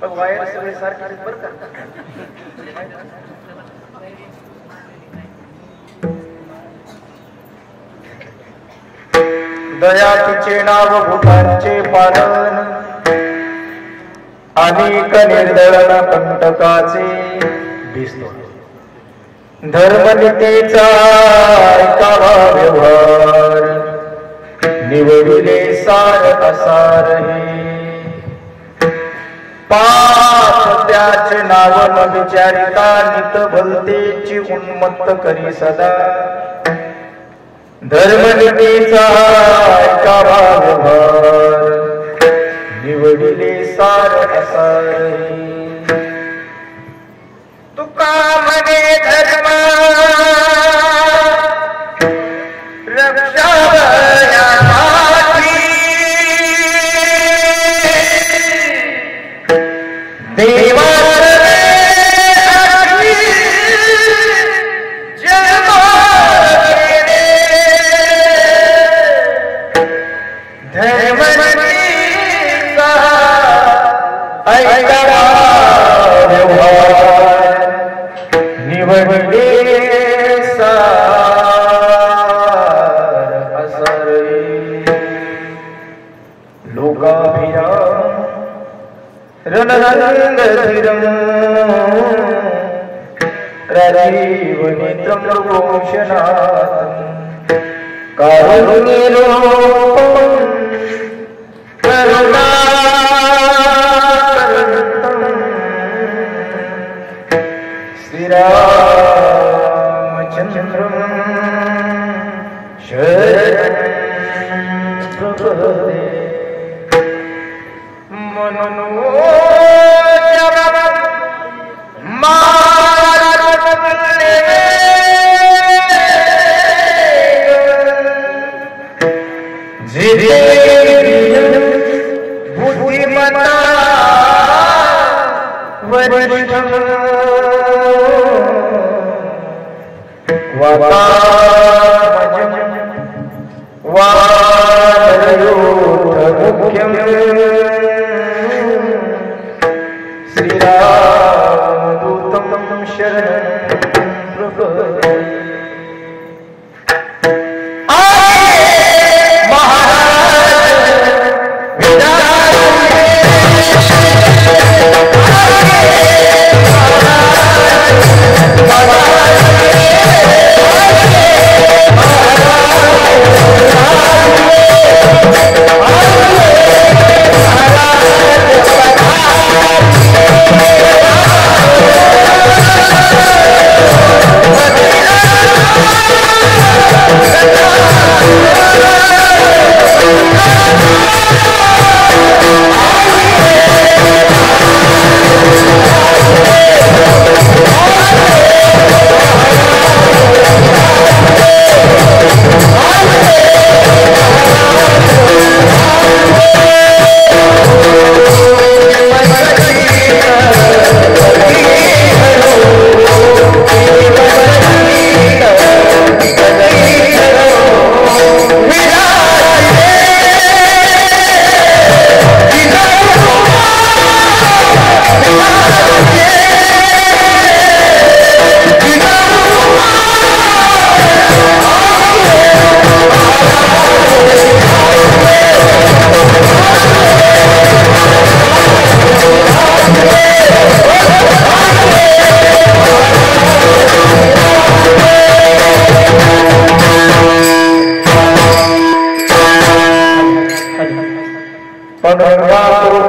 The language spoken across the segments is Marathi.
पण वायर सगळे सारखे बरं का. दया तिचे नाव भूतांचे पालन, अनेक निर्दळन कंटकाचे दिसतो. धर्मनीतीचा ऐकावा व्यवहार, निवडिले सार असार हे. पाप त्याचे नाव न विचारिता, नित भलतेची उन्मत्त करी सदा. धर्मनीतीचा ऐकावा व्यवहार, निवडिले सार असार हे. तुका म्हणे धर्म रक्षावयासाठी, देवाचे जन्म घेणे. धर्मनीतीचा ऐकावा व्यवहार, निवडिले सार असार हे. लोकाभिराम रणरंगधीरं, राजीवनेत्रं मृगोंशनाथं, कारुण्यलोकं करुणाकरन्तं, श्रीरामचन्द्रं शरणं प्रपद्ये. मनोजवं मारुततुल्ये, जितेन्द्रियं बुद्धिमता वरिष्ठं, वातात्मजं वानरयोधमुख्यं, श्रीरामदूतं शरणं प्रपद्ये.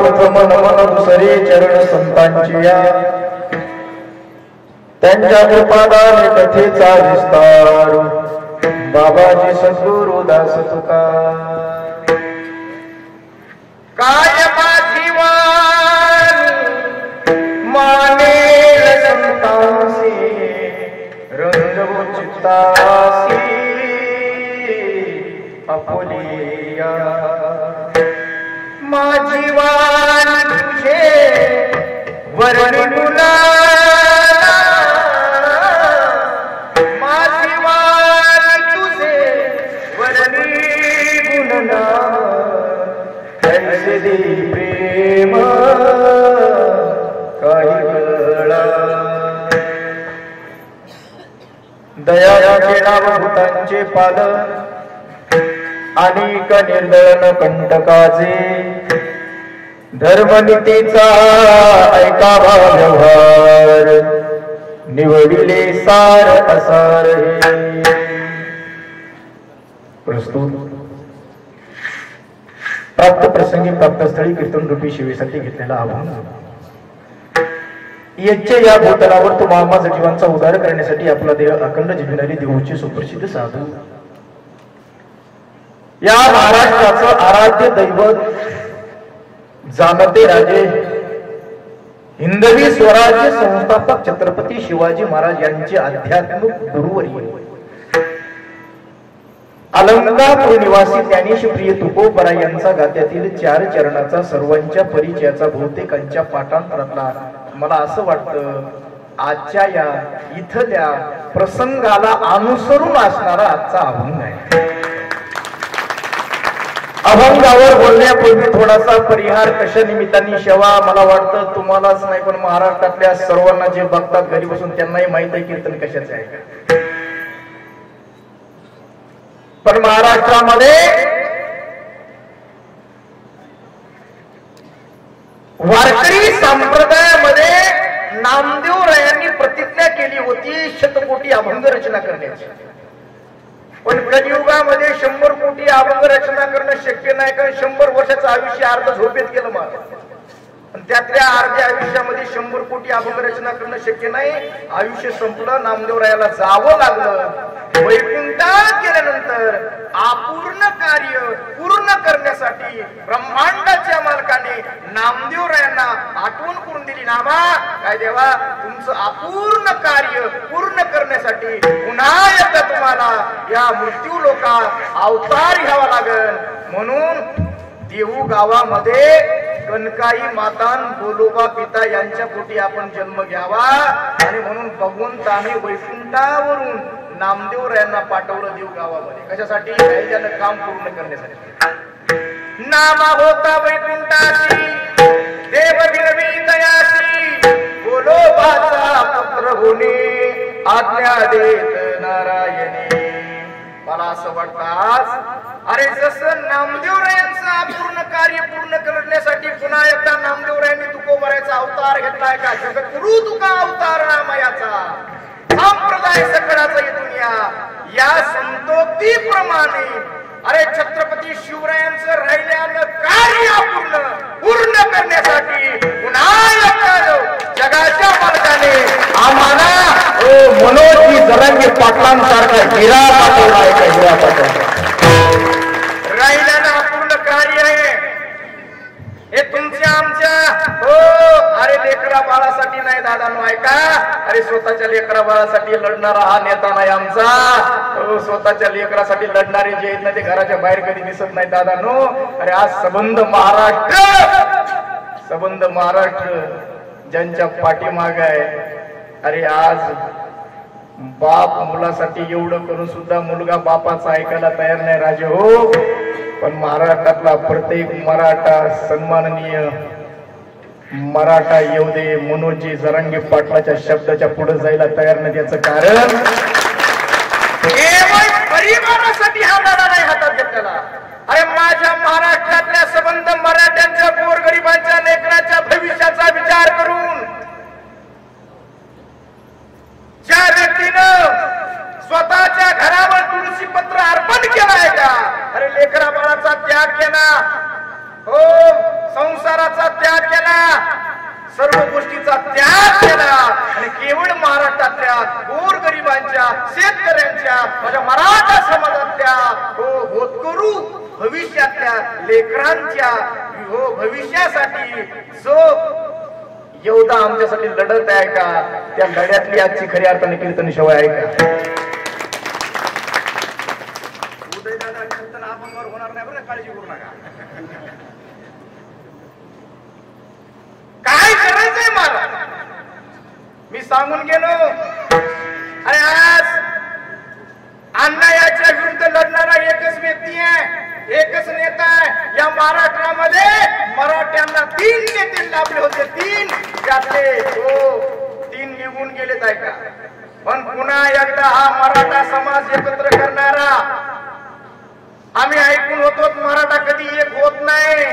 प्रथम नमन दुसरे चरण संतांची या, त्यांच्या कृपादाने कथेचा विस्तार. बाबाजी सद्गुरु दास तुका. काय माझी वाणी मानेल संतांसी, रंजवो चित्तासी आपुलिया. माझी वाणी तुझे वर्णी गुणा, माझी वाणी तुझे वर्णी गुणना. ऐसे दे प्रेम अवभूतांचे पालन अनेक निर्दळन कंटकाचे धर्मनीतीचा ऐकावा व्यवहार निवडिले सार असार हे. प्रस्तुत प्राप्त प्रसंगी प्राप्तस्थळी कीर्तन रूपी शिवेसाठी घेतलेला अभंग. यज्ञ या भूतलावर तो महामाज जीवांचा उद्धार करण्यासाठी आपला देह अखंड जिविणारी देऊचे सुप्रसिद्ध साधू या महाराष्ट्राचं आराध्य दैवत जाणते राजे हिंदवी स्वराज्य संस्थापक छत्रपती शिवाजी महाराज यांचे आध्यात्मिक गुरुवर्य अलंकापूर निवासी ज्ञानेश प्रिय तुकोबरा यांचा गात्यातील 4 चरणाचा सर्वांच्या परिचयाचा बहुतेकांच्या पाठांतरातला मला असं वाटतं आजच्या या इथल्या प्रसंगाला अनुसरून असणारा आजचा अभंग आहे. अभंगावर बोलण्यापूर्वी थोडासा परिहार कशा निमित्ताने शेवा मला वाटतं तुम्हालाच नाही पण महाराष्ट्रातल्या सर्वांना जे बघतात घरी बसून त्यांनाही माहित आहे कीर्तन कशाचे आहे. पण महाराष्ट्रामध्ये वारकरी संप्रदायामध्ये नामदेवरायांनी प्रतिज्ञा केली होती 100 कोटी अभंग रचना करण्याची. पण कलियुगामध्ये 100 कोटी अभंग रचना करणं शक्य नाही कारण 100 वर्षाचं आयुष्य अर्ध झोपेत गेलं मला. त्यातल्या अर्ध्या आयुष्यामध्ये 100 कोटी अभंग रचना करणं शक्य नाही. आयुष्य संपलं. नामदेवरायाला जावं लागलं. वैकुंठात गेल्यानंतर अपूर्ण कार्य पूर्ण करण्यासाठी ब्रह्मांडाच्या मालकाने नामदेवरायांना आठवण करून दिली. नामा काय देवा तुमचं अपूर्ण कार्य पूर्ण करण्यासाठी पुन्हा एकदा तुम्हाला या मृत्यू लोकात अवतार घ्यावा लागेल. म्हणून देहू गावामध्ये कनकाई मातान गोलोबा पिता यांच्या पोटी आपण जन्म घ्यावा आणि म्हणून भगवंताने वैकुंठावरून नामदेवरायांना पाठवलं देव गावामध्ये. कशासाठी? त्यानं काम पूर्ण करण्यासाठी. नामा होता वैकुंठाची देव विरवी दयाची गोलोबाचा पुत्र होणे आज्ञा देत नारायणी. मला असं वाटतं अरे जसं नामदेवरायांचं अपूर्ण कार्य पूर्ण करण्यासाठी पुन्हा एकदा नामदेवरायांनी तुकोबराचा अवतार घेतलाय का? जगद्गुरु तुका अवतार नामयाचा संप्रदाय सकळाचा दुनिया या संतोक्तीप्रमाणे अरे छत्रपती शिवरायांचं राहिलेलं कार्य पूर्ण करण्यासाठी पुन्हा एकदा जगाच्या मालकाने आम्हाला मनोजी जरांगे पाटलांसारखा हिरा पाठवला आहे का? हिरा पाठवला राहिलेलं अपूर्ण कार्य आहे हे तुमच्या आमच्या हो. अरे लेकरा बाळासाठी नाही दादांनो ऐका. अरे स्वतःच्या लेकरा बाळासाठी लढणारा हा नेता नाही आमचा. हो स्वतःच्या लेकरासाठी लढणारे जे आहेत ना ते घराच्या बाहेर कधी दिसत नाही दादांनो. अरे आज सबंध महाराष्ट्र ज्यांच्या पाठीमाग आहे. अरे आज बाप मुलासाठी एवढं करून सुद्धा मुलगा बापाचं ऐकायला तयार नाही राजे हो. पण महाराष्ट्रातला प्रत्येक मराठा सन्माननीय मराठा योद्धे मनोजी जरांगे पाटलाच्या शब्दाच्या पुढे जायला तयार नाही. त्याचं कारण केवळ परिवारासाठी हा लढा नाही हातात घेतलेला. अरे माझ्या महाराष्ट्रातल्या सबंध मराठ्यांच्या गोरगरिबांच्या लेकराच्या भविष्याचा विचार करून ज्या व्यक्तीनं स्वतःच्या घरावर तुळशी पत्र अर्पण केलाय का? अरे लेकरा बाळाचा त्याग केला हो. संसाराचा त्याग केला. सर्व गोष्टीचा त्याग केला आणि केवळ महाराष्ट्रातल्या गोरगरिबांच्या शेतकऱ्यांच्या माझ्या मराठा समाजातल्या हो होतकरू भविष्यातल्या लेकरांच्या हो भविष्यासाठी जो योद्धा आमच्यासाठी लढत आहे का त्या लढ्यातली आजची खरी अर्थाने कीर्तन शिवाय आहे का? उदयदादा कीर्तन अभंगावर होणार नाही बरं काळजी करू नका. काय करायचंय मला मी सांगून गेलो. अरे आज अन्यायाच्या विरुद्ध लढणारा एकच व्यक्ती आहे एकच नेता आहे या महाराष्ट्रामध्ये. मराठ्यांना 3 नेते लाभले होते 3 त्यातले 3 निघून गेलेत आहे का? पण पुन्हा एकदा हा मराठा समाज एकत्र करणारा आम्ही ऐकून होतो मराठा कधी एक होत नाही.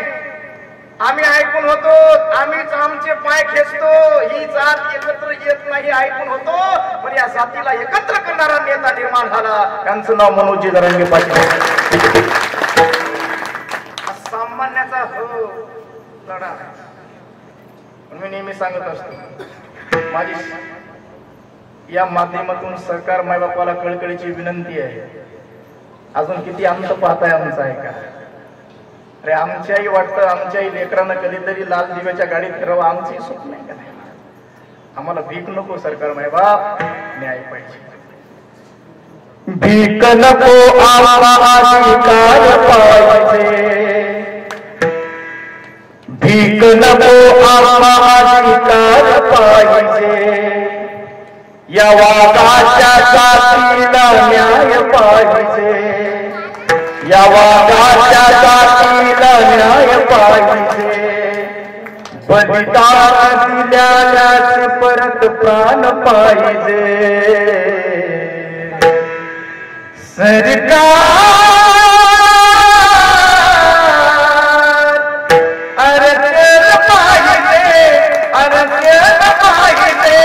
आम्ही ऐकून होतो आम्हीच आमचे पाय खेचतो, ही जात एकत्र येत नाही ऐकून होतो. पण या जातीला एकत्र करणारा नेता निर्माण झाला, त्यांचं नाव मनोजी जरांगे पाटील. सामान्याचा हो लढा. मी नेहमी सांगत असतो, माझी या माध्यमातून सरकार मायबापाला कळकळीची विनंती आहे, अजून किती अंत पाहताय आमचा आहे का? अरे आमच्याही वाटतं आमच्याही लेकरांना कधीतरी लाल दिव्याच्या गाडीत फिरवा, आमची सुख नाही का? नाही, आम्हाला भीक नको सरकार मायबाप, न्याय पाहिजे. भीक नको आम्हाला अधिकार पाहिजे, भीक नको आम्हाला अधिकार पाहिजे, या वाघाच्या जातीला न्याय पाहिजे, या वाघाच्या जातीला न्याय पाहिजे, बलिदान दिल्यास परत प्राण पाहिजे. सरकार आरक्षण पाहिजे, आरक्षण पाहिजे,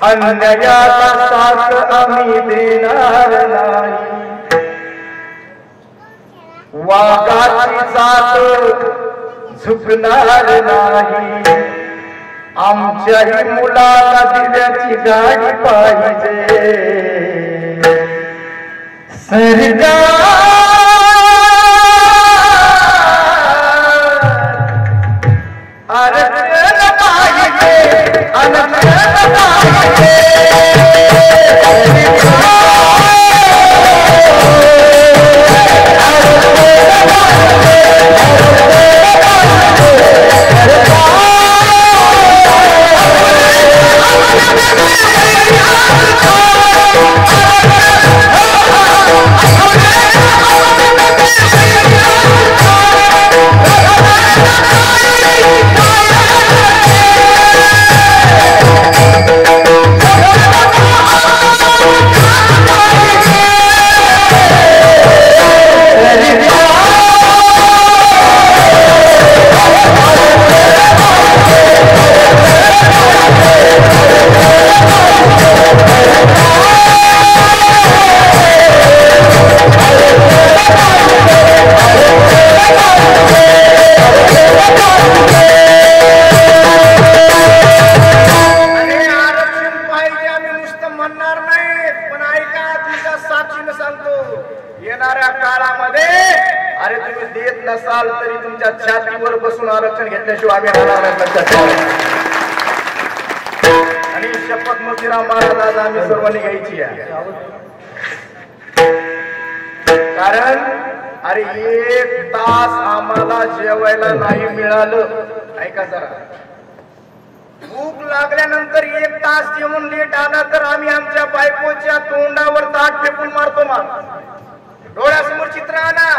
अन्यायाचा साथ आम्ही देणार नाही, वाघाची जात झुकणार नाही, आमच्याही मुलाला दिव्याची गाडी पाहिजे. सरकार आरक्षण पाहिजे, आरक्षण पाहिजे. छातीवर बसून आरक्षण घेतल्याशिवाय आम्ही राहणार नाही लक्षात ठेवा. आणि शपथ मोतीराम महाराज आम्ही सर्वांनी घ्यायची आहे, कारण अरे 1 तास आम्हाला जेवायला नाही मिळालं. ऐका जरा, भूक लागल्यानंतर 1 तास जेवून लेट आला तर आम्ही आमच्या बायकोच्या तोंडावर ताट फेकून मारतो. डोळ्यासमोर चित्र आणा.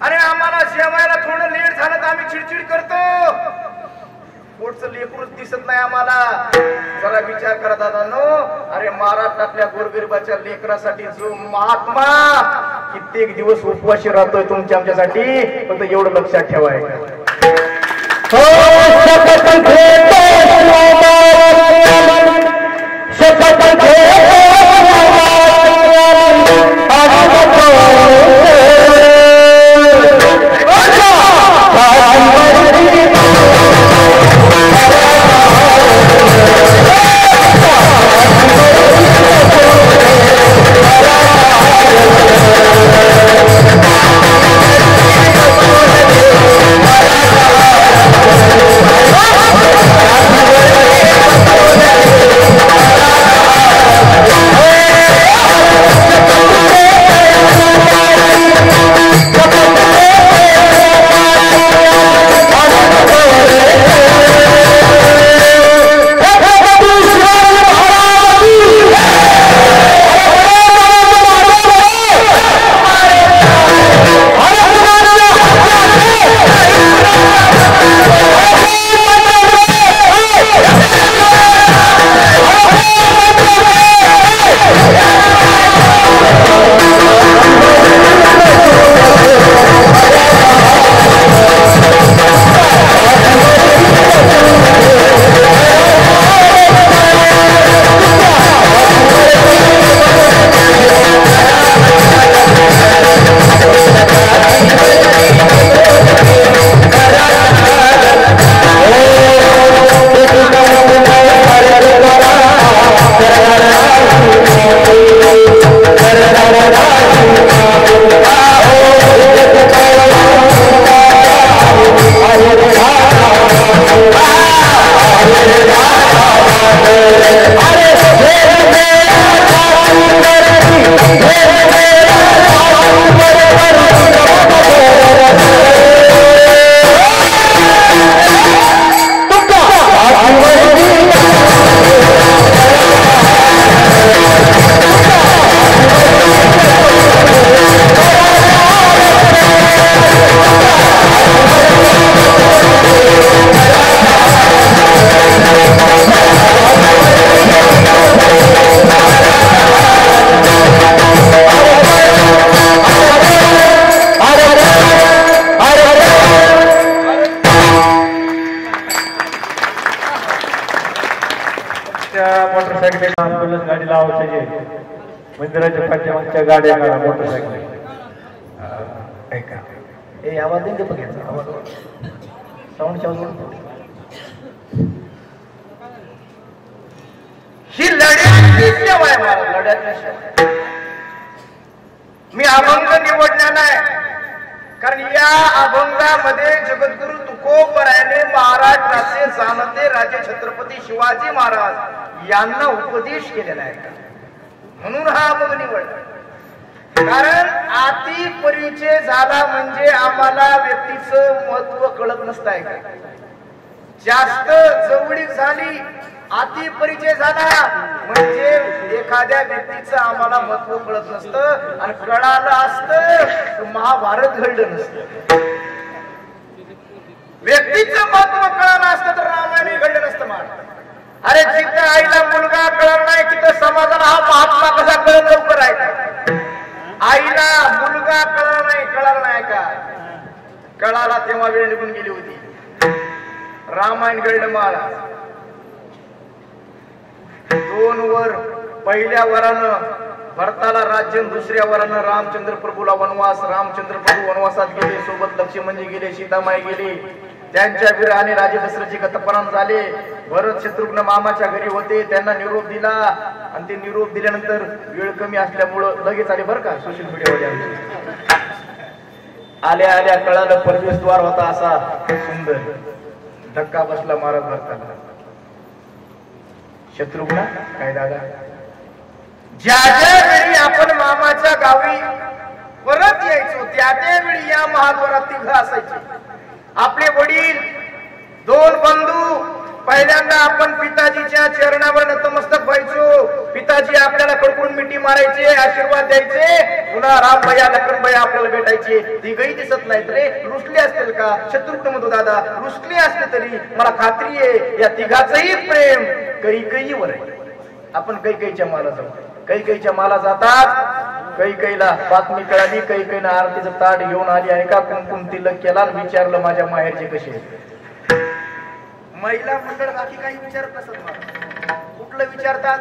अरे आम्हाला जेवायला थोडं लेट झालं तर आम्ही चिडचिड करतो. पोटचं लेकरूच दिसत नाही आम्हाला. जरा विचार करा दादांनो. अरे महाराष्ट्रातल्या गोरगरिबाच्या लेकरासाठी जो महात्मा कित्येक दिवस उपवाशी राहतोय तुमच्या आमच्यासाठी, फक्त एवढं लक्षात ठेवाय. मोटरसायकल अँब्युलन्स गाडी लावायची मंदिराच्या पाठीमागच्या गाड्या काढा मोटरसायकल ऐका हे आवाज देईन ते बघायचा आवाज साऊंडच्या आवाज ही लढ्याची सेवा आहे मला लढ्याची सेवा मी अभंग निवडला नाही कारण या अभंगामध्ये जगद्गुरु तुकोबरायाने महाराष्ट्राचे जाणते राजे छत्रपती शिवाजी महाराज यांना उपदेश केलेला आहे म्हणून हा अभंग निवडला कारण अति परिचय झाला म्हणजे आम्हाला व्यक्तीचं महत्व कळत नसतंय का जास्त जवळीक झाली अति परिचय झाला म्हणजे एखाद्या व्यक्तीचं आम्हाला महत्व कळत नसतं आणि कळालं असतं महाभारत घडलं नसतं व्यक्तीचं महत्व कळालं असतं तर रामायण घडलं नसतं महाराज अरे जिथं आईला मुलगा कळलं नाही तिथं समाजाला हा महात्मा कसा कळत लवकर आहे का आईला मुलगा कळाला नाही का कळाला तेव्हा वेळ निघून गेली होती रामायण घडलं महाराज दोन वर पहिल्या वरानं भरताला राज्य दुसऱ्या वरानं रामचंद्र प्रभूला वनवास रामचंद्र प्रभू वनवासात गेले सोबत लक्ष्मणजी गेले सीतामाई गेली त्यांच्या विरहाने राजे दशरथजी गतपराम झाले भरत शत्रुघ्न मामाच्या घरी होते त्यांना निरोप दिला आणि ते निरोप दिल्यानंतर वेळ कमी असल्यामुळं लगेच आले बरं का सोशल मीडियावर आल्या आल्या कळालं प्रवेशद्वार होता असा सुंदर धक्का बसला महाराज भरताला शत्रुघ्न काय दादा ज्या ज्या वेळी आपण मामाच्या गावी परत यायचो त्या त्यावेळी या महाद्वारात तिघ असायचे आपले वडील दोन बंधू पहिल्यांदा आपण पिताजीच्या चरणावर नतमस्तक व्हायचो पिताजी आपल्याला कडकून मिठी मारायचे आशीर्वाद द्यायचे पुन्हा रामभया लखनभया आपल्याला भेटायचे तिघही दिसत नाहीत रे रुसले असतील का शत्रुघ्न म्हणतो दादा रुसले असले तरी मला खात्री आहे या तिघाचंही प्रेम कैकेयीवर आहे आपण कैकेयीच्या माला जाऊ कैकेयीच्या माला जातात कैकेयीला बातमी कळाली कैकेयीनं आरतीचं ताट घेऊन आली आणि का कुंकुम तिलक केला विचारलं माझ्या माहेरचे कसे महिला मंडळ बाकी काही विचारत नसत मला कुठलं विचारतात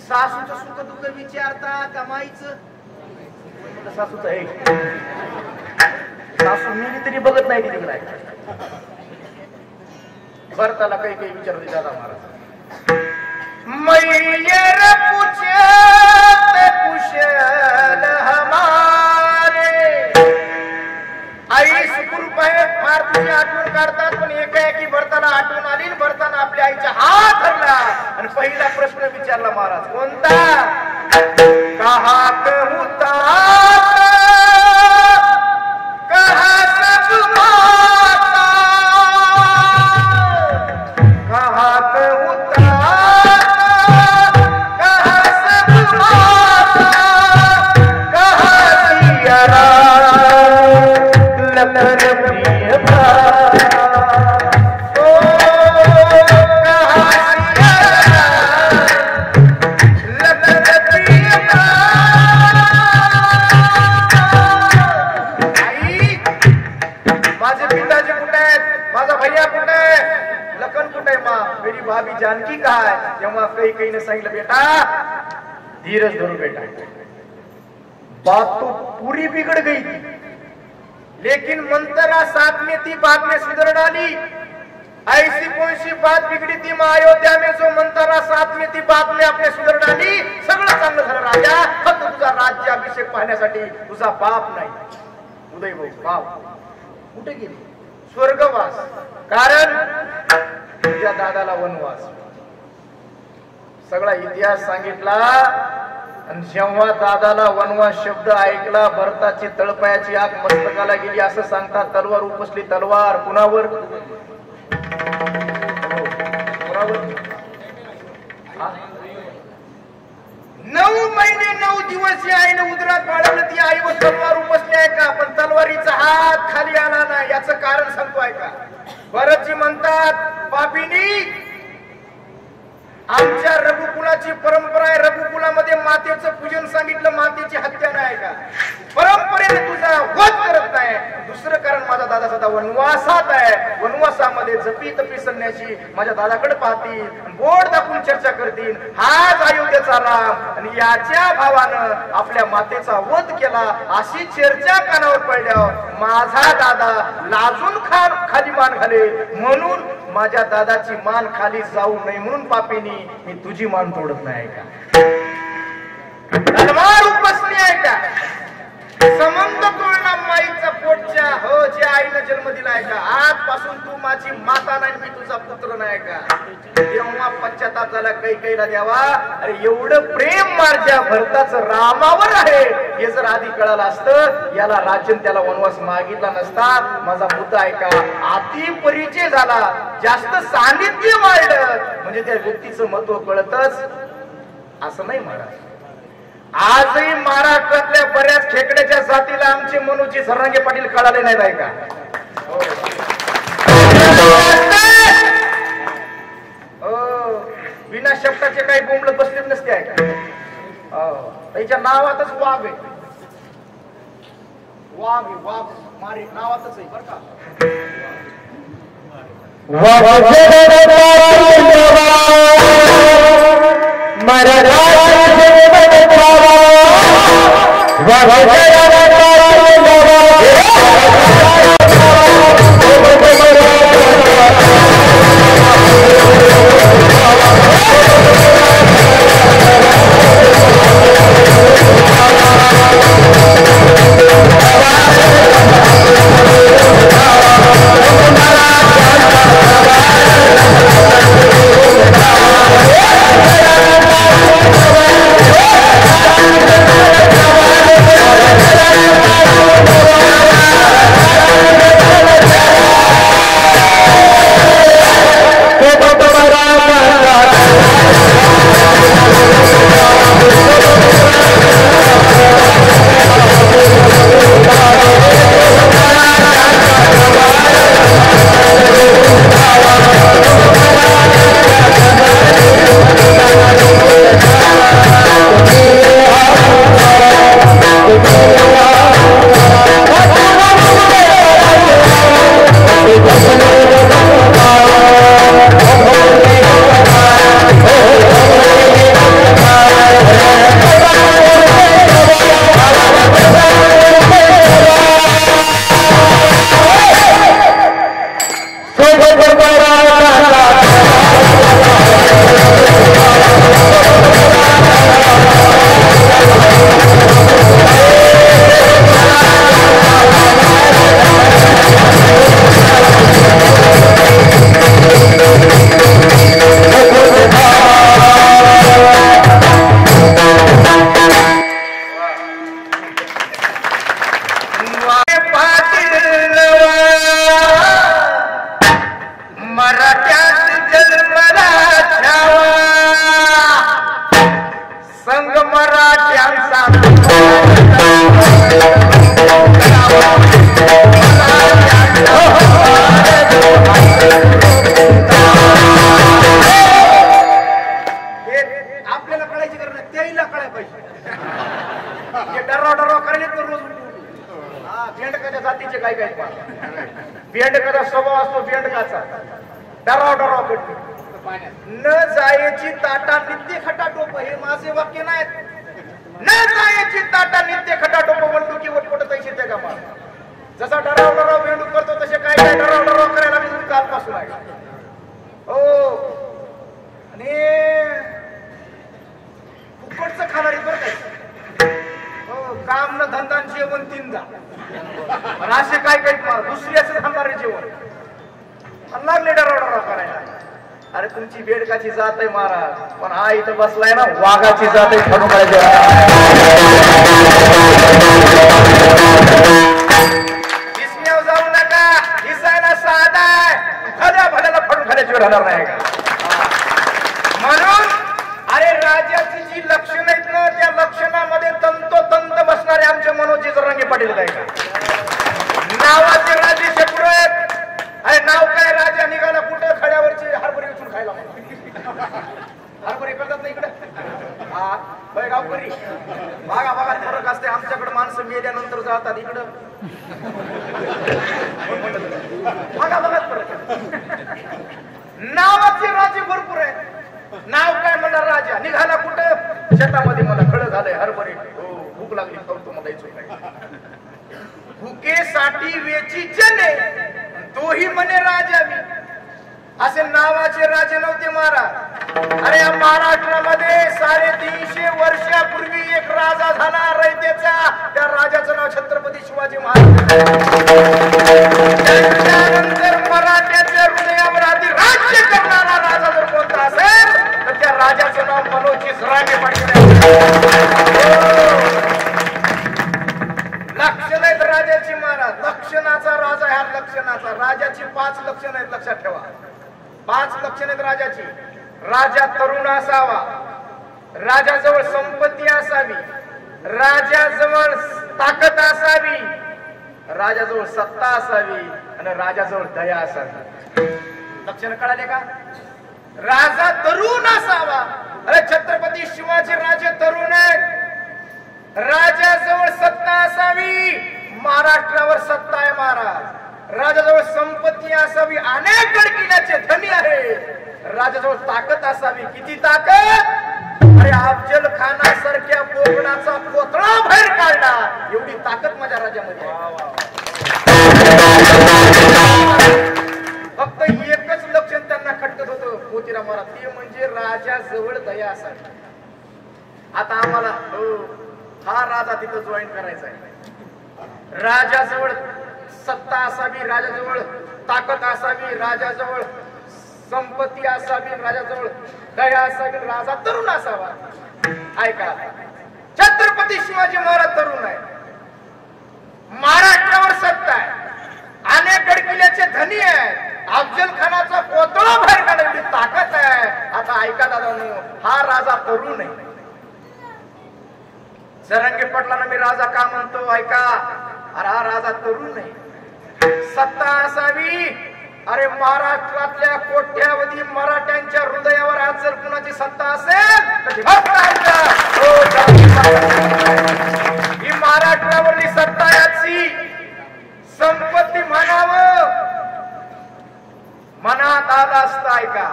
सासूचं सुख दुःख विचारतात कमाईचं सासूचं आहे सासू मी तरी बघत नाही तिकडे भरताला काही काही विचारते दादा महाराज मैयर पूछत कुशल हमारे आई सुखरूप आहे फार तुझी आठवण काढतात पण एक आहे की भरताना आठवण आली भरताना आपल्या आईचा हात धरला आणि पहिला प्रश्न विचारला महाराज कोणता कहा कहूता कहा सब माता कहा कहूता कहा सब माता कहा सिया लखन प्रिय माझे पिताजी कुठे आहेत माझा भैया कुठे आहे लखन कुठे आहे माँ मेरी भाभी जानकी कहा है जेव्हा काही ने सांगितलं बेटा धीरज धरो बेटा बात तो पूरी बिगड़ गई थी लेकिन मंतरा साथ में थी बाद में सुधर डाली ऐसी कौन सी बात बिगड़ी थी माँ अयोध्या में जो मंतरा साथ में थी बाद में आपने सुधर डाली सगळं चांगलं झालं राजा फक्त तुझा राज्याभिषेक पाहण्यासाठी तुझा बाप नाही उदय भाऊ बाप कुठे गेली स्वर्गवास कारण तुझ्या दादाला वनवास सगळा इतिहास सांगितला आणि जेव्हा दादाला वनवास शब्द ऐकला भरताची तळपायाची आग मस्तकाला गेली असं सांगतात तलवार उपसली तलवार कुणावर नऊ महिने 9 दिवस या आईने उदरात बाळगलं ती आईवर तलवार उपसली आहे का पण तलवारीचा हात खाली आला नाही याचं कारण सांगतो आहे का भरतजी म्हणतात पापिनी आमच्या रघुकुलाची परंपरा आहे. रघुकुलामध्ये मातेचं पूजन सांगितलं, मातेची हत्या नाही का? परंपरेने तुझा वध करत नाही. दुसरं कारण माझा दादा सध्या वनवासात आहे. वनवासामध्ये जपी तपी संन्याशी माझ्या दादाकडे पाहतील, बोट दाखवून चर्चा करतील. हाच अयोध्येचा राम आणि याच्या भावानं आपल्या मातेचा वध केला अशी चर्चा कानावर पडल्यावर माझा दादा लाजून खाली मान घाले. म्हणून माझ्या दादाची मान खाली जाऊ नये म्हणून पापीनी मी तुझी मान तोडत नाही का? तलवार उपसली आहे का? संबंध तोडला माईचा पोटच्या, हो जे आईला जन्म दिलाय का? आजपासून तू माझी माता नाही, मी तुझा पुत्र नाही का? तेव्हा पश्चाताप झाला कैकेयीला, द्यावा अरे एवढं प्रेम माझ्या भरताचं रामावर आहे हे जर आधी कळालं असतं, याला राज्य त्याला वनवास मागितला नसता. माझा मुद्दा आहे का? अति परिचय झाला, जास्त सानिध्य वाढलं म्हणजे त्या व्यक्तीचं महत्व कळतच असं नाही महाराज. आजही महाराष्ट्रातल्या बऱ्याच खेकड्याच्या जातीला आमचे मनोजी सरंगे पाटील कळाले नाहीत आहे का? बिना शब्दाचे काही बोंबलत बसले नसते आहे का? त्याच्या नावातच वाघ आहे. वाघ आहे, वाघ मारे नावातच आहे बरं का? बेंडकाचा स्वभाव असतो, बेंडकाचा डराव डराव करतो. न जायची ताटा नित्य खटाटोप, हे माझे वाक्य नाहीत. न जायची ताटा नित्य खटाटोप वंडुकी वटपट तैसे त्या गमा. जसा डराव डराव बेंडू करतो तसे काय काय डराव डराव करायला मी कालपासून आहे. हो आणि फुकटचं खाणारी बरं काय. हो काम न धंदा जेवण तीनदा. पण असे काय काय दुसऱ्याच खाणारे जेवण लागले डराव डराव करायला. अरे तुमची बेडकाची जात आहे महाराज, पण हा इथं बसलाय ना वाघाची जात आहे. फाडून काढायची दिसण्यावर जाऊ नका, दिसायला साधा आहे, भल्या भल्याला फाडून खाण्याची वेळ राहणार नाही का. म्हणून अरे राजाची जी लक्षणं आहेत ना, त्या लक्षणामध्ये तंतोतंत बसणारे आमचे मनोजी सरंगे पाटील आहे का. नावाचे राजे शेपूर आहेत. अरे नाव काय, राजा निघाला कुठं खड्यावरची हरभरी उचलून खायला. हरभरे करतात ना इकडं. हा होय गावकरी. बघा बघा फरक असते. आमच्याकडे माणसं मेल्यानंतर जातात इकडं. बघा बघा फरक. नावाचे राजे भरपूर आहे. नाव काय म्हणणार राजा निघाला कुठं शेतामध्ये. मला कळलं झालंय हरभरे. हो भूक लागली करतो मला इच्छुक नाही. भुकेसाठी वेची चने तोही म्हणे राजा मी. असे नावाचे राजे नव्हते महाराज. अरे या महाराष्ट्रामध्ये 350 वर्षापूर्वी एक राजा झाला रयतेचा. त्या राजाचं नाव छत्रपती शिवाजी महाराज. त्यानंतर मराठ्याच्या हृदयावर आधी राज्य करणारा राजा जर कोणता असेल तर त्या राजाचं नाव मनोजी झरांगे पाटील. लक्षण आहेत राजाची महाराज. लक्षणाचा राजा ह्या लक्षणाचा. राजाची 5 लक्षण आहेत लक्षात ठेवा. 5 लक्षण आहेत राजाची. राजा तरुण असावा. राजाजवळ संपत्ती असावी. राजाजवळ ताकद असावी. राजाजवळ सत्ता असावी आणि राजाजवळ दया असावी. लक्षण कळाले का? राजा तरुण असावा. अरे छत्रपती शिवाजी राजे तरुण आहेत. राजाजवळ सत्ता असावी. महाराष्ट्रावर सत्ता आहे महाराज. राजाजवळ संपत्ती असावी. अनेक गडकिल्ल्याचे धनी आहे. राजाजवळ ताकद असावी. किती ताकद? अरे अफजल खानासारख्या कोकणाचा कोथळा बाहेर काढला एवढी ताकद माझ्या राजामध्ये आहे. फक्त एकच लक्षण त्यांना खटकत होतं मोतीराम महाराज. ते म्हणजे राजाजवळ दया असावी. आता आम्हाला हा राजा तिथं जॉईन करायचा आहे. राजाजवळ सत्ता असावी. राजाजवळ ताकद असावी. राजाजवळ संपत्ती असावी. राजाजवळ दया असावी. राजा तरुण असावा. ऐका छत्रपती शिवाजी महाराज तरुण आहे. महाराष्ट्रावर सत्ता आहे. अनेक गडकिल्ल्याचे धनी आहेत. अफजल खानाचा कोतळा बाहेर काढण्याची ताकद आहे. आता ऐका दादांनो हा राजा तरुण आहे. जरांगे पाटलांना मी राजा का म्हणतो ऐका. अरे हा राजा तरुण नाही. सत्ता असावी. अरे महाराष्ट्रातल्या कोट्यावधी मराठ्यांच्या हृदयावर आज जर कुणाची सत्ता असेल तर ही महाराष्ट्रावरली सत्ता याची संपत्ती म्हणावं मनात आला असता. ऐका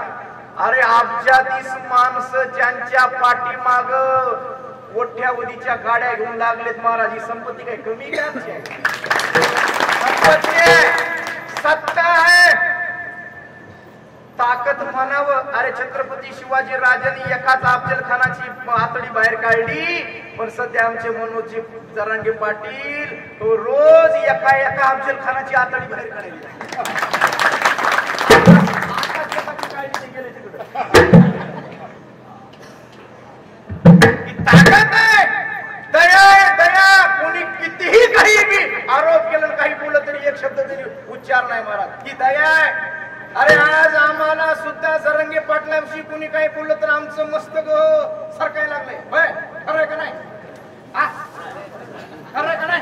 अरे अब्जाधीश माणसं ज्यांच्या पाठीमाग कोट्यावधीच्या गाड्या घेऊन लागलेत महाराज. ही संपत्ती काही कमी का? संपत्ती आहे. सत्ता आहे. ताकद म्हणावं. अरे छत्रपती शिवाजी राजांनी एकाच अफजल खानाची आतडी बाहेर काढली. पण सध्या आमचे मनोजी जरांगे पाटील तो रोज एका अफजल खानाची आतडी बाहेर काढली. ताकद आहे. दया आहे. दया. कोणी कितीही काही आरोप केला काही बोललं तरी एक शब्द तरी उच्चार नाही महाराज. ही दया आहे. अरे आज आम्हाला सुद्धा जरांगे पाटलांशी कोणी काही बोललं तर आमचं मस्तक सरकायला लागलंय. होय खरंय का नाही? खरंय का नाही?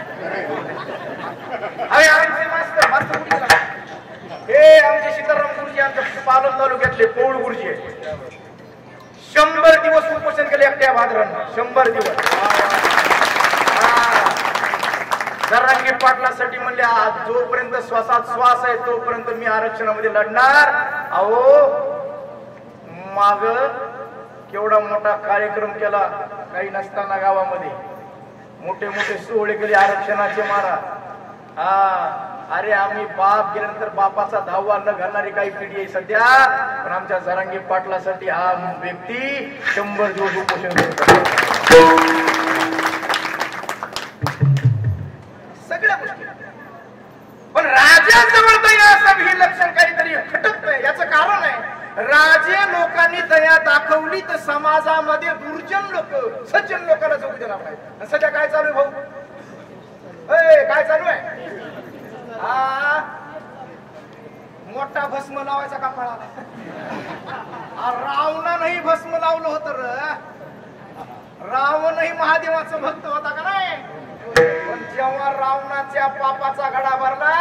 अरे आमचे मास्तर हे आमचे सीताराम गुरुजी आमच्या पालम तालुक्यातले पौळ गुरुजी आहे. 100 दिवस उपोषण केले एकट्या भादरांना. 100 दिवस. जरांगे पाटलासाठी म्हणले जोपर्यंत श्वासात श्वास आहे तोपर्यंत मी आरक्षणामध्ये लढणार. अहो माग केवढा मोठा कार्यक्रम केला काही नसताना गावामध्ये. मोठे मोठे सोहळे केले आरक्षणाचे महाराज. अरे आम्ही बाप गेल्यानंतर बापाचा 10वा न घालणारी काही पिढी आहे सध्या. पण आमच्या जरांगे पाटलासाठी हा व्यक्ती 100 दिवस उपोषण करतो. सगळ्या गोष्टी. पण राजाजवळ दया असावी हे लक्षण काहीतरी खटत नाही. याचं कारण आहे राजे लोकांनी दया दाखवली तर समाजामध्ये दुर्जन लोक सज्जन लोकांना जगू देणार नाही. सध्या काय चालू आहे भाऊ? काय चालू आहे? मोठा भस्म लावायचा का फळाला? रावणानंही भस्म लावलं होतं. रावणही महादेवाचं भक्त होता का नाही? पण जेव्हा रावणाच्या पापाचा घडा भरला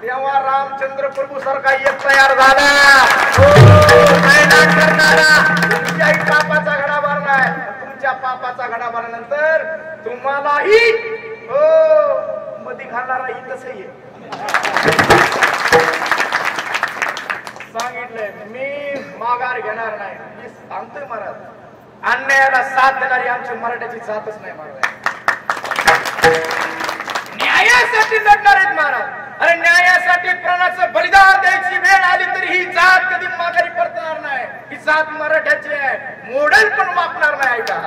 तेव्हा रामचंद्र प्रभू सारखा एक तयार झाला. तुमच्याही पापाचा घडा भरलाय. तुमच्या पापाचा घडा भरल्यानंतर तुम्हालाही मध्ये घालणारा इथंच आहे. सांगितलंय मी माघार घेणार नाही. मी सांगतोय महाराज, अन्यायाला साथ देणारी आमची मराठ्याची जातच नाही महाराज. न्यायासाठी लढणार आहेत महाराज. अरे न्यायासाठी प्राणाचं बलिदान द्यायची वेळ आली तरी ही जात कधी माघारी परतणार नाही. ही जात मराठ्याची आहे. मॉडेल पण वापरणार नाही. ऐका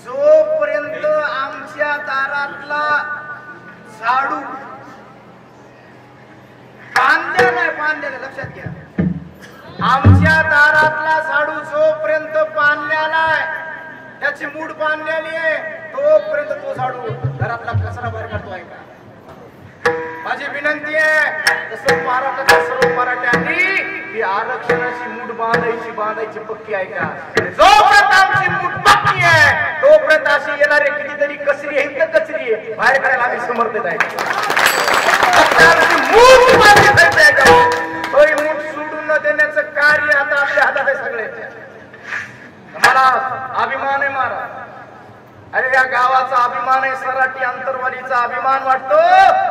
जोपर्यंत आमच्या दारातला झाडू बांधलेला लक्षात घ्या. आमच्या दारातला झाडू जोपर्यंत बांधलेला आहे, त्याची मूठ बांधलेली आहे, तोपर्यंत तो झाडू घरातला कचरा बाहेर काढतो. आहे का? माझी विनंती आहे, जसं महाराष्ट्राच्या सर्व मराठ्यांनी ही आरक्षणाची मूठ बांधायची पक्की आहे का? जोपर्यंत आमची मूठ पक्की आहे तोपर्यंत अशी येणारे कितीतरी कचरी आहे तर कचरी आहे बाहेर काढायला आम्ही समर्पित आहे. मूठ सोडून न देण्याचं कार्य आता आपल्या हातात आहे सगळे. मला अभिमान आहे महाराज. अरे या गावाचा अभिमान आहे, सराटी अंतरवालीचा अभिमान वाटतो.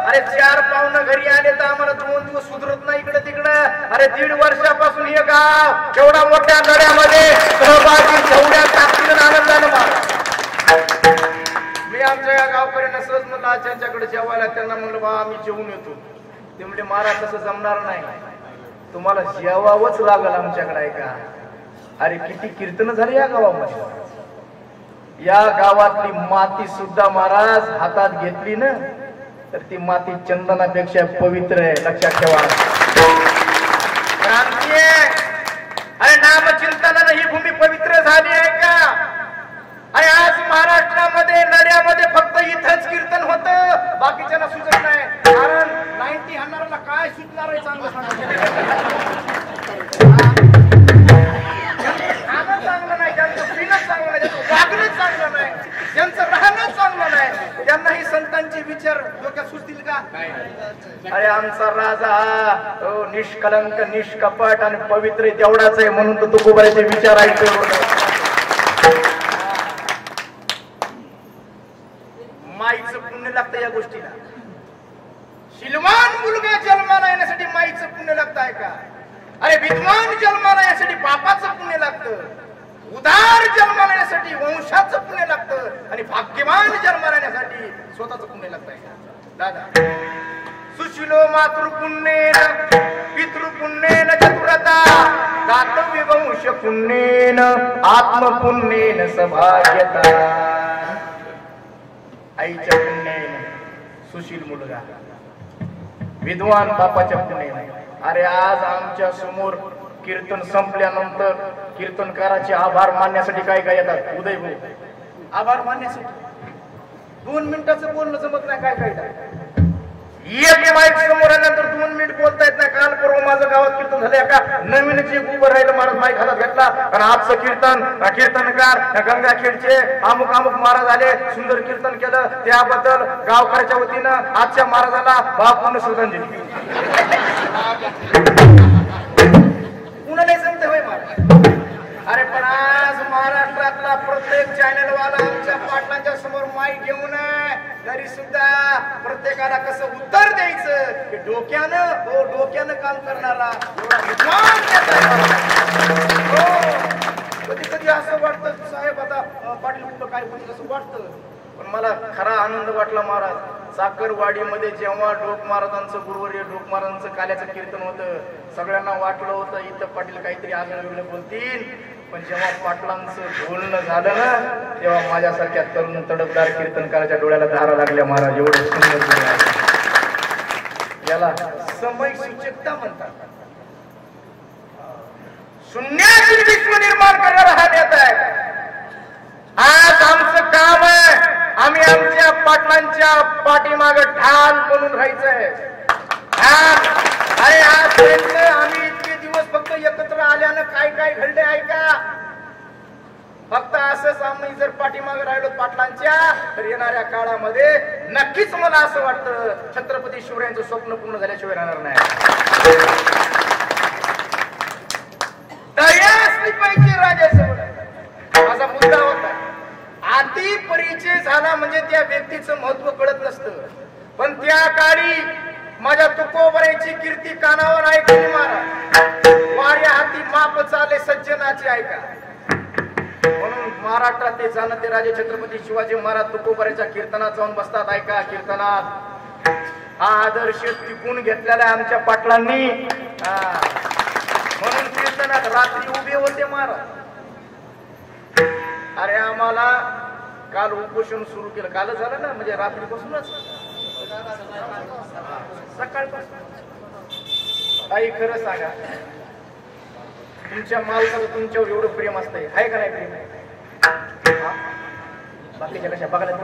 अरे 4 पाहुणं घरी आले तर आम्हाला 2 दिवस सुधरत नाही इकडे तिकडे. अरे 1.5 वर्षापासून हे गाव एवढा मोठ्या लढ्यामध्ये सहभागी जेवढ्या ताकदीनं आनंदानं मार. मी आमच्या या गावकऱ्यांना सहज म्हणलं ज्यांच्याकडे जेवायला, त्यांना म्हणलं बा आम्ही जेवून येतो. ते म्हणजे महाराज तसं जमणार नाही, तुम्हाला जेवावंच लागल आमच्याकडे. आहे का? अरे किती कीर्तन झाली या गावामध्ये. या गावातली माती सुद्धा महाराज हातात घेतली ना तर ती माती चंदनापेक्षा पवित्र आहे. लक्षात ठेवा. क्रांती आहे. अरे नामचिंतनानं ही भूमी पवित्र झाली आहे का? अरे आज महाराष्ट्रामध्ये लढ्यामध्ये फक्त इथंच कीर्तन होतं, बाकीच्यांना सुचत नाही. कारण 90 हंड्रेडला काय सुचणार आहे चांगलं चांगलं नाही, त्यांचं पिणं चांगलं नाही, त्यांचं वागणं चांगलं नाही, त्यांचं राहणं चांगलं नाही, त्यांनाही संतांचे विचार डोक्यात सुचतील का? अरे आमचा राजा हा निष्कलंक निष्कपट आणि पवित्र तेवढाच आहे म्हणून तो तुकोबाईचे विचार ऐकतो. माईचं पुण्य लागतं या गोष्टीला. शिलवान मुलगा जन्माला येण्यासाठी माईचं पुण्य लागतं आहे का? अरे विद्वान जन्माला येण्यासाठी बापाचं पुण्य लागतं. उदार जन्माला येण्यासाठी वंशाचं पुण्य लागतं. आणि भाग्यवान जन्माला येण्यासाठी स्वतःचं पुण्य लागतं आहे का? दादा सुशिलो मातृपुण्येन पितृपुण्येन चतुरता दातव्य वंश पुण्येन आत्मपुण्येन सभाग्यता. आईच्या पुण्याने सुशील मुलगा, विद्वान बापाच्या पुणे नाही. अरे आज आमच्या समोर कीर्तन संपल्यानंतर कीर्तनकाराचे आभार मानण्यासाठी काय काय येतात उदय भाऊ, आभार मानण्यासाठी 2 मिनिटाचं बोलणं जमत नाही. काय काय एक माईक समोर आल्यानंतर 2 मिनिट बोलता येत नाही. काल परवा माझं गावात कीर्तन झालं का नवीन जे उभं राहिलं महाराज माईक हातात घेतला आणि आजचं कीर्तनकार गंगाखेडचे अमुक महाराज आले, सुंदर कीर्तन केलं, त्याबद्दल गावकऱ्याच्या वतीनं आजच्या महाराजाला भावपूर्ण श्रद्धांजली. कुणाला सांगते होय महाराज? अरे पण आज महाराष्ट्रातला प्रत्येक चॅनलवाला आमच्या पाटलांच्या समोर माईक घेऊन तरी सुद्धा प्रत्येकाला कसं उत्तर द्यायचं की डोक्यानं काम करणारा कधी कधी असं वाटतं साहेब आता पाटील कुठं काय होतं असं वाटतं. पण मला खरा आनंद वाटला महाराज साखरवाडीमध्ये जेव्हा डोक महाराजांचं गुरुवर्य डोक महाराजांचं काल्याचं कीर्तन होतं, सगळ्यांना वाटलं होतं इथं पाटील काहीतरी आगळं वेगळं बोलतील. पण जेव्हा पाटलांचं बोलणं झालं ना तेव्हा माझ्यासारख्या तरुण तडफदार कीर्तनकाराच्या डोळ्याला धारा लागल्या. महाराज एवढं सुंदर याला समय सूचकता म्हणतात. शून्यातून विश्व निर्माण करणारा हा नेता आहे. आज आमचं काम आहे आम्ही आमच्या पाटलांच्या पाठीमाग ढाल बनून राहायचंय. अरे आजपर्यंत आम्ही इतके दिवस फक्त एकत्र आल्यानं काय काय घडले आहे का? फक्त असंच आम्ही जर पाठीमाग राहिलो पाटलांच्या तर येणाऱ्या काळामध्ये नक्कीच मला असं वाटतं छत्रपती शिवरायांचं स्वप्न पूर्ण झाल्याशिवाय राहणार नाही. दया असली पाहिजे राजासमोर. माझा मुद्दा होता अति परिचय झाला म्हणजे त्या व्यक्तीचं महत्व कळत नसतं. पण त्या काळी माझ्या तुकोबराची कीर्ती कानावर ऐकली महाराज. वाऱ्या हाती माप चाले सज्जनाची ऐका. म्हणून महाराष्ट्रात ते जाणते राजे छत्रपती शिवाजी महाराज तुकोबराच्या कीर्तनात जाऊन बसतात. ऐका कीर्तनात हा आदर्श टिकून घेतलेला आमच्या पाटलांनी. म्हणून कीर्तनात रात्री उभे होते महाराज. अरे आम्हाला काल उपोषण सुरू केलं, कालच झालं ना म्हणजे रात्रीपासूनच सकाळपासून. काही खरं सांगा तुमच्या मालकाचं तुमच्यावर एवढं प्रेम असतंय आहे का नाही प्रेम? बाकीच्या कशा बघायला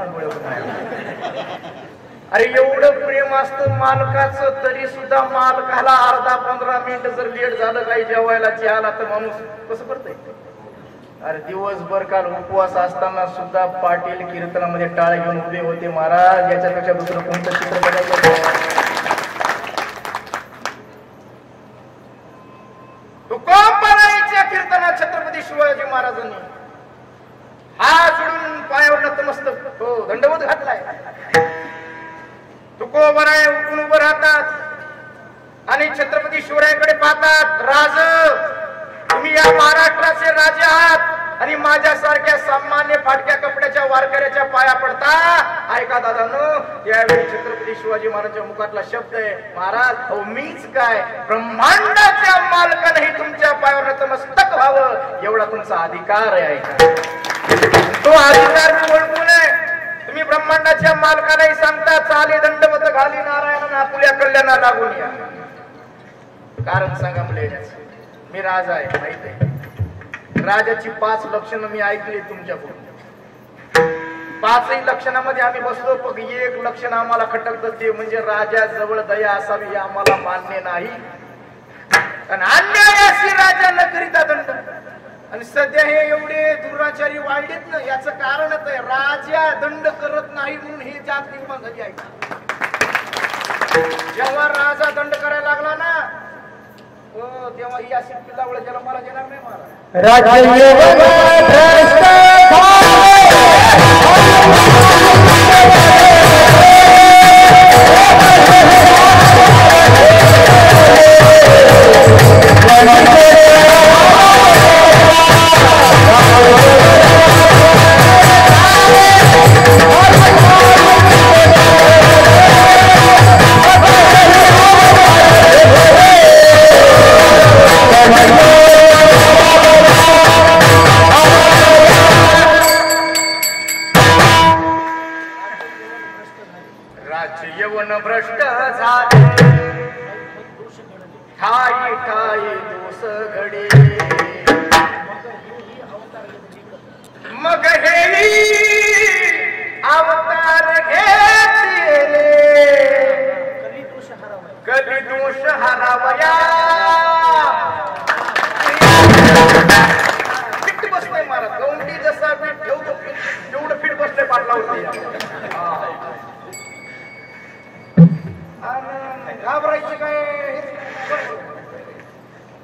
अरे एवढं प्रेम असतं मालकाचं तरी सुद्धा मालकाला 10-15 मिनिट जर लेट झालं काही जेवायला चहाला तर माणूस कसं करतंय? अरे दिवसभर काल उपवास असताना सुद्धा पाटील कीर्तनामध्ये टाळ घेऊन उभे होते महाराज. याच्यापेक्षा दुसरं कोणतं चित्र बघायचं? तुकोबराच्या कीर्तनात छत्रपती शिवाजी महाराजांनी हात जोडून पायावर नतमस्तक हो दंडवत घातलाय. तुकोबराय उठून उभं राहतात आणि छत्रपती शिवरायांकडे पाहतात. राज तुम्ही या महाराष्ट्राचे राजे आहात आणि माझ्यासारख्या सामान्य फाटक्या कपड्याच्या वारकऱ्याच्या पाया पडता. ऐका दादांनो यावेळी छत्रपती शिवाजी महाराजांच्या मुखातला शब्द आहे महाराज अहो मीच काय ब्रह्मांडाच्या मालकानेही तुमच्या पायावर नतमस्तक व्हावं एवढा तुमचा अधिकार आहे. ऐका तो अधिकार ओळखून तुम्ही ब्रह्मांडाच्या मालकालाही सांगता चाले दंडवत घाली नारायण आपुल्या कल्याणा लागून या. कारण सांगा मुलाचं मी राजा आहे माहित आहे. राजाची 5 लक्षणं मी ऐकली तुमच्याकडून. 5ही लक्षणामध्ये आम्ही बसलो पण एक लक्षण आम्हाला खटकतं ते म्हणजे राजा जवळ दया असावी हे आम्हाला मान्य नाही. आणि अन्यायाशी राजा न करिता दंड. आणि सध्या हे एवढे दुराचारी वाढलेत ना याचं कारणच आहे राजा दंड करत नाही म्हणून हे जात निर्माण झाली आहे. जेव्हा राजा दंड करायला लागला ना तेव्हा ही अशी पिल्लावळ ज्याला मला देणार नाही महाराज.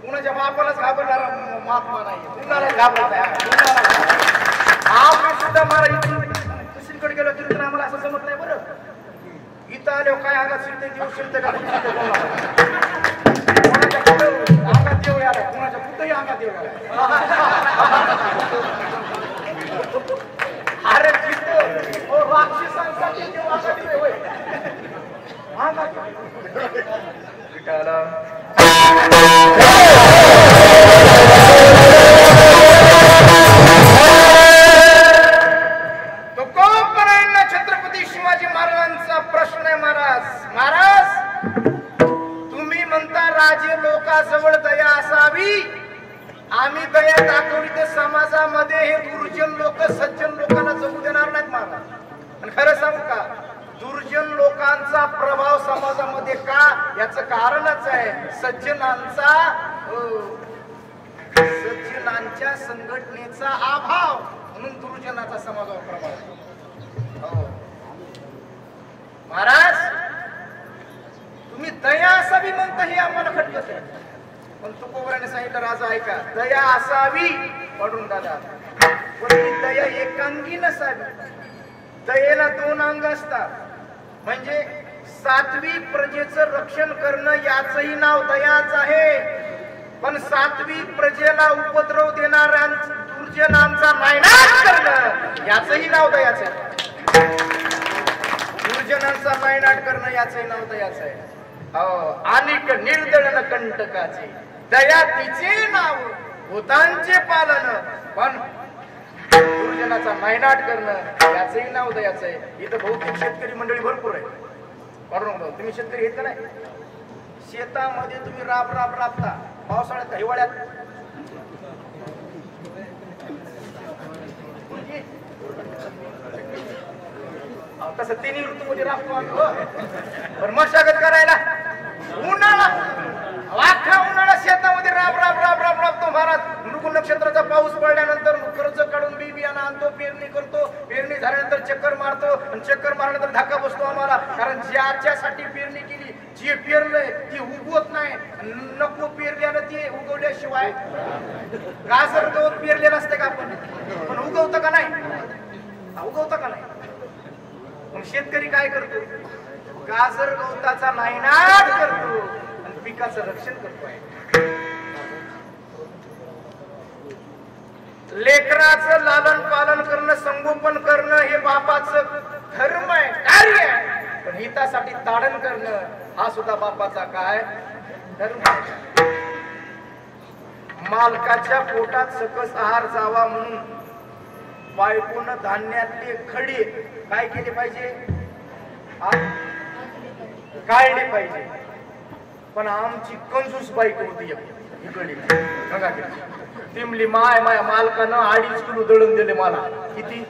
कुणाच्या बापालाच घाबरणारा महात्मा नाही, कुणाला घाबरत आम्ही सुद्धा मला इथून दुसरीकडे गेलो तरी तर आम्हाला असं जमत नाही. बरं इथं आल्यावर काय अंगात शिरते देव शिरते का कोणाच्या कुठं अंगात देव आला, कुणाच्या कुठंही अंगात देव आला. अरे जिथं राक्षसांसाठी देव अंगात येतोय होय. अंगात छत्रपती शिवाजी महाराजांचा प्रश्न आहे. महाराज तुम्ही म्हणता राजे लोकांजवळ दया असावी, आम्ही दया दाखवली तर समाजामध्ये हे दुर्जन लोक सज्जन लोकांना जगू देणार नाहीत. महाराज आणि खरं सांगू का, दुर्जन लोकांचा प्रभाव समाजामध्ये का, याचं कारणच आहे सज्जनांच्या संघटनेचा अभाव, म्हणून दुर्जनाचा समाजावर प्रभाव. महाराज तुम्ही दया असावी म्हणता हे आम्हाला खटकत आहे, पण तुकोबराने सांगितलं राजा ऐका, दया असावी पडून दादा, पण ती दया एकांगी नसावी. दयेला दोन अंग असतात, म्हणजे सात्विक प्रजेचं रक्षण करणं याचंही नाव दयाच आहे, पण सात्विक प्रजेला उपद्रव देणाऱ्या दुर्जनांचा नायनाट करणं याचंही नाव दयाच आहे. दुर्जनांचा नायनाट करणं याचंही नाव दयाच आहे. अनेक निर्दळन कंटकाचे दया तिचे नाव, भूतांचे पालन, पण दुर्जनाचा नायनाट करणं याचंही नाव दयाचं आहे. इथं बहुतेक शेतकरी मंडळी भरपूर आहे. तुम्ही शेतकरी येत नाही, शेतामध्ये तुम्ही राबता पावसाळ्यात का हिवाळ्यात, तसं तिन्ही ऋतूमध्ये राबतो आम्ही. पण मशागत करायला उन्हाळा, अख्खा उन्हाळा शेतामध्ये राबतो महाराज. मृग नक्षत्राचा पाऊस पडल्यानंतर कर्ज काढून बी बियाणं आणतो, पेरणी करतो, पेरणी झाल्यानंतर चक्कर मारतो, आणि चक्कर मारल्यानंतर धक्का बसतो आम्हाला, कारण ज्याच्यासाठी पेरणी केली, जे पेरलंय ती उगवत नाही. नको पेरल्यानं ते उगवल्याशिवाय, गाजर गवत पेरलेलं असते का आपण, पण उगवतं का नाही, उगवतं का नाही. पण शेतकरी काय करतो, गाजर गवताचा नायनाट करतो आणि पिकाचं रक्षण करतो. लेकराचं लालन पालन करणं, संगोपन करणं हे बापाचं धर्म आहे, कार्य आहे, पण हितासाठी ताडण करणं हा सुद्धा बापाचा काय धर्म आहे. मालकाच्या पोटात सकस आहार जावा म्हणून बायकोनं धान्यातले खडे काय केले पाहिजे, काढले पाहिजे. पण आमची कंजूस बायको होती तिमली, माया मालकानं 2.5 किलो दळून दिले मला, किती,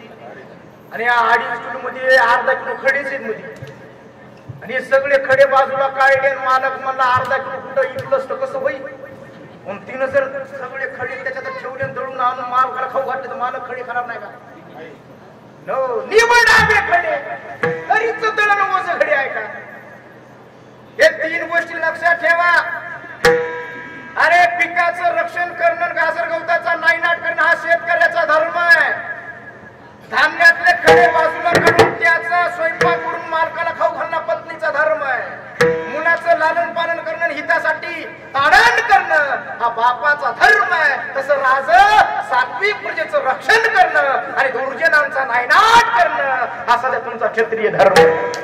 आणि या 2.5 किलो मध्ये अर्धा किलो खडेच आहेत मध्ये, आणि हे सगळे खडे बाजूला काढले. मालक मला अर्धा किलो कुठं इकलं असतं कसं होईल, म्हणून तिनं जर सगळे खडे त्याच्यात ठेवले दळून आणून मालकाला खाऊ घातले तर मालक खडे खराब नाही का, निवड खडे तरीच दळण ओझ खडे आहे का. हे 3 गोष्टी लक्षात ठेवा. अरे पिकाचं रक्षण करणं, गाजर गवताचा नायनाट करणं हा शेतकऱ्याचा धर्म आहे. धान्यातले खडे बाजूला काढून त्याचा स्वयंपाक करून मालकाला खाऊ घालणं पत्नीचा धर्म आहे. मुलाचं लालन पालन करणं, हितासाठी ताडण करणं हा बापाचा धर्म आहे. तसं राज सात्विक प्रजेचं रक्षण करणं आणि दुर्जनांचा नायनाट करणं हा सध्या तुमचा क्षत्रिय धर्म आहे.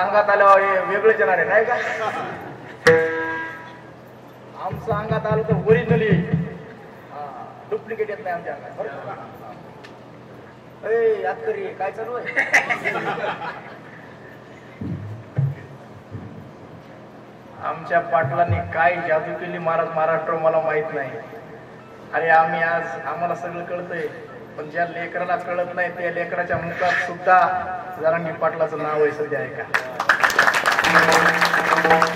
अंगात आल्यावर हे वेगळंच येणार आहे नाही का? आमचं अंगात आलं तर ओरिजिनली डुप्लिकेट येत नाही आमच्या अंगात. याद करी काय चालू आहे? आमच्या पाटलांनी काय जादू केली महाराज महाराष्ट्र मला माहित नाही. अरे आम्ही आज आम्हाला सगळं कळतंय, पण ज्या लेकराला कळत नाही त्या लेकराच्या मुखात सुद्धा जरांगी पाटलाचं नाव आहे सध्या. आहे का?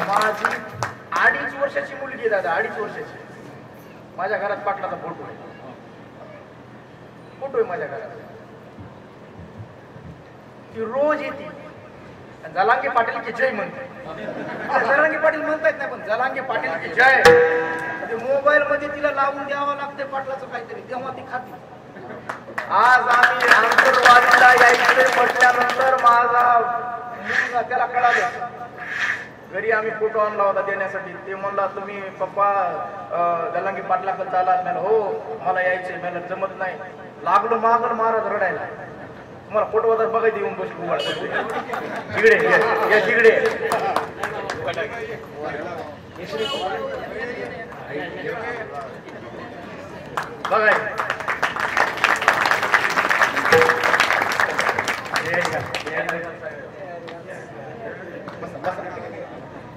माझी 2.5 वर्षाची मुलगी आहे दादा, 2.5 वर्षाची. माझ्या घरात पाटलाचा फोटो आहे, फोटो आहे माझ्या घरात. ती रोज येते जलांगे पाटील की जय म्हणते. जलांगे पाटील म्हणतायत नाही, पण जलांगे पाटील की जय मोबाईल मध्ये तिला लावून द्यावं लागते पाटलाचं काहीतरी, तेव्हा ती खाते. आज आम्ही आंतरवादीला यायचं म्हटल्यानंतर माझा मुलगा त्याला कळालं. घरी आम्ही फोटो आणला होता देण्यासाठी. ते म्हणला तुम्ही पप्पा जलांगे पाटलाकडे चालात नाही. हो मला यायचंय, मला जमत नाही. लागलो मागल महाराज रडायला. तुम्हाला फोटो वगैरे बघायला येऊन बसलो तिकडे या तिकडे बघाय.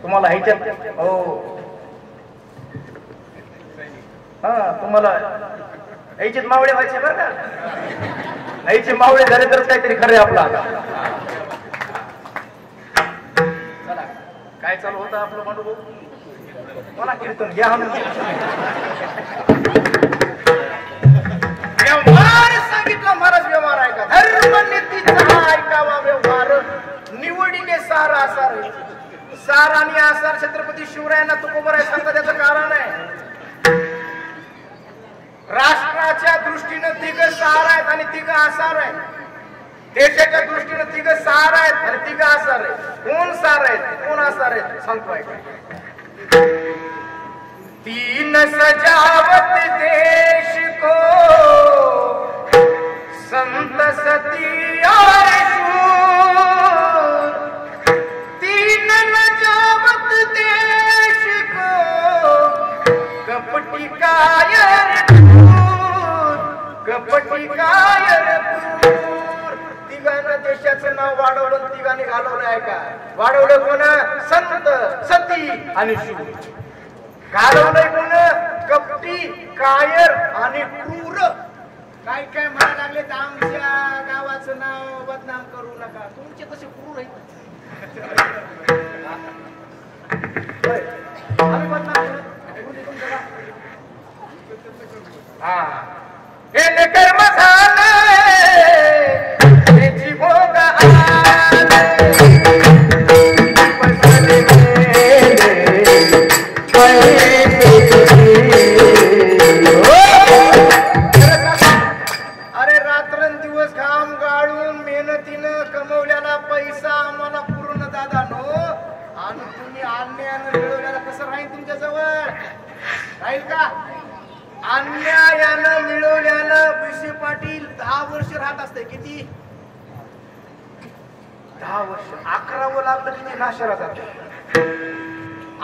तुम्हाला ह्याच्यात हो हा तुम्हाला ह्याच्यात मावळे व्हायचे बरं का? नाहीचे मावळे झाले तरच काहीतरी खरं आपला. चला काय चालू होतं आपलं म्हणू मला कीर्तन घ्या. व्यवहार सांगितलं महाराज, व्यवहार आहे का? धर्मनीतीचा ऐकावा व्यवहार, निवडीने सार आसार. सार आणि आसार छत्रपती शिवरायांना तुकोबर आहे सांगता. त्याचं कारण आहे राष्ट्राच्या दृष्टीनं तिघ सार आहेत आणि तिघ आसार आहेत. देशाच्या दृष्टीनं तिघ सार आहेत आणि तिघ आसार आहेत. कोण सार आहेत कोण आसार आहेत सांगतो ऐका. तीन सजावत देश को संत सती और शूर. तीन सजावत देश को कपटी कायर कपटी कायर दूर. तिघांना देशाचं नाव वाढवलं, तिघांनी घालवलं आहे का? वाढवलं कोण? संत सती आणि शूर. घालवलंय कोण? कपटी कायर आणि क्रूर. काय काय म्हणायला लागले तर आमच्या गावाचं नाव बदनाम करू नका. तुमचे कसे क्रूर आहेत? आम्ही बदनाम करत हा हे लेकर मसाले त्याची भोगा अरे रात्रंदिवस घाम गाळून मेहनतीनं कमवलेला पैसा आम्हाला पूर्ण दादा नो. आणि तुम्ही अन्यायानं मिळवलेला कसं राहील तुमच्या जवळ? राहील का? अन्यायानं मिळवल्यानं विषय पाटील 10 वर्ष राहत असते. किती? 10 वर्ष. 11वं लागलं की ते नाशरा जाते.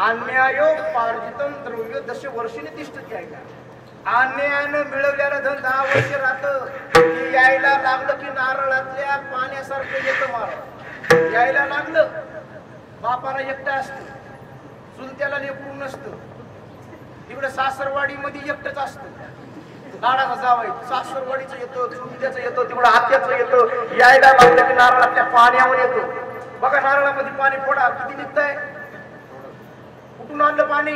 अन्यायो पार्जितम द्रव्य 10 वर्षाने तिष्ठती आहे का? अन्यायानं मिळवल्यानं धन 10 वर्ष राहतं. यायला लागलं की नारळातल्या पाण्यासारखं येतं मार. यायला लागलं बापाला एकटा असतं, चुलत्याला लेकरू नसतं. तिकडे सासरवाडी मध्ये एकटच असतं. लाडाचा जावई सासरवाडीचं येतं, चुलत्याचं येतं, तिकडे आत्याचं येतं. यायला लागलं की नारळातल्या पाण्यावर येतो. बघा नारळामध्ये पाणी फोडा किती निघतंय. कुठून आणलं पाणी?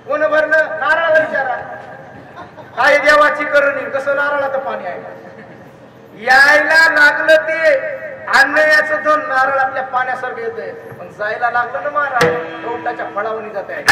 कोण भरलं? नारळाला विचारा. काय देवाची करणी, कसं नारळाचं पाणी आहे. यायला लागलं ते अन्यायाचं धन नारळातल्या पाण्यासारखं येतंय. पण जायला लागलं ना महाराज गवताच्या फळावणी जात आहे.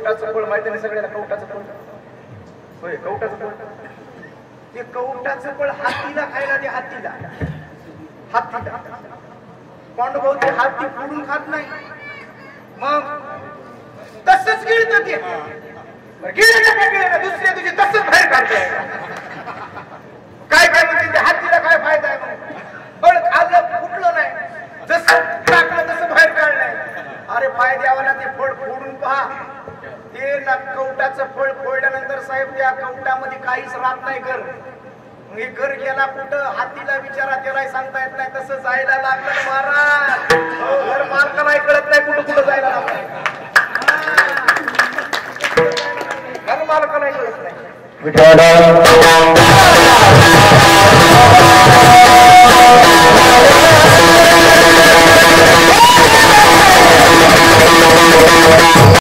कवटाचं फळ माहिती नाही सगळ्याला कवटाचं फळ होय कवटाचं फळ ते कवटाचं फळ हातीला खायला ते हातीला पांडुभाऊ ते हाती फोडून खात नाही मग तसंच गिळत ते गिळलं दुसऱ्या तुझी तसंच बाहेर काढते काय काय म्हणते ते हातीला काय फायदा आहे मग फळ खाल्लं फुटलं नाही जसं टाकलं तसं बाहेर काढलंय अरे फायद्यावाला ते फळ फोडून पहा ते ना कवटाचं फळ फोडल्यानंतर साहेब त्या कवटामध्ये काहीच राहत नाही घर हे घर गेला कुठं हातीला विचारा त्याला सांगता येत नाही तसं जायला लागलं महाराज घर मालकाला कळत नाही कुठं कुठं जायला लागलं घर मालकाला कळत नाही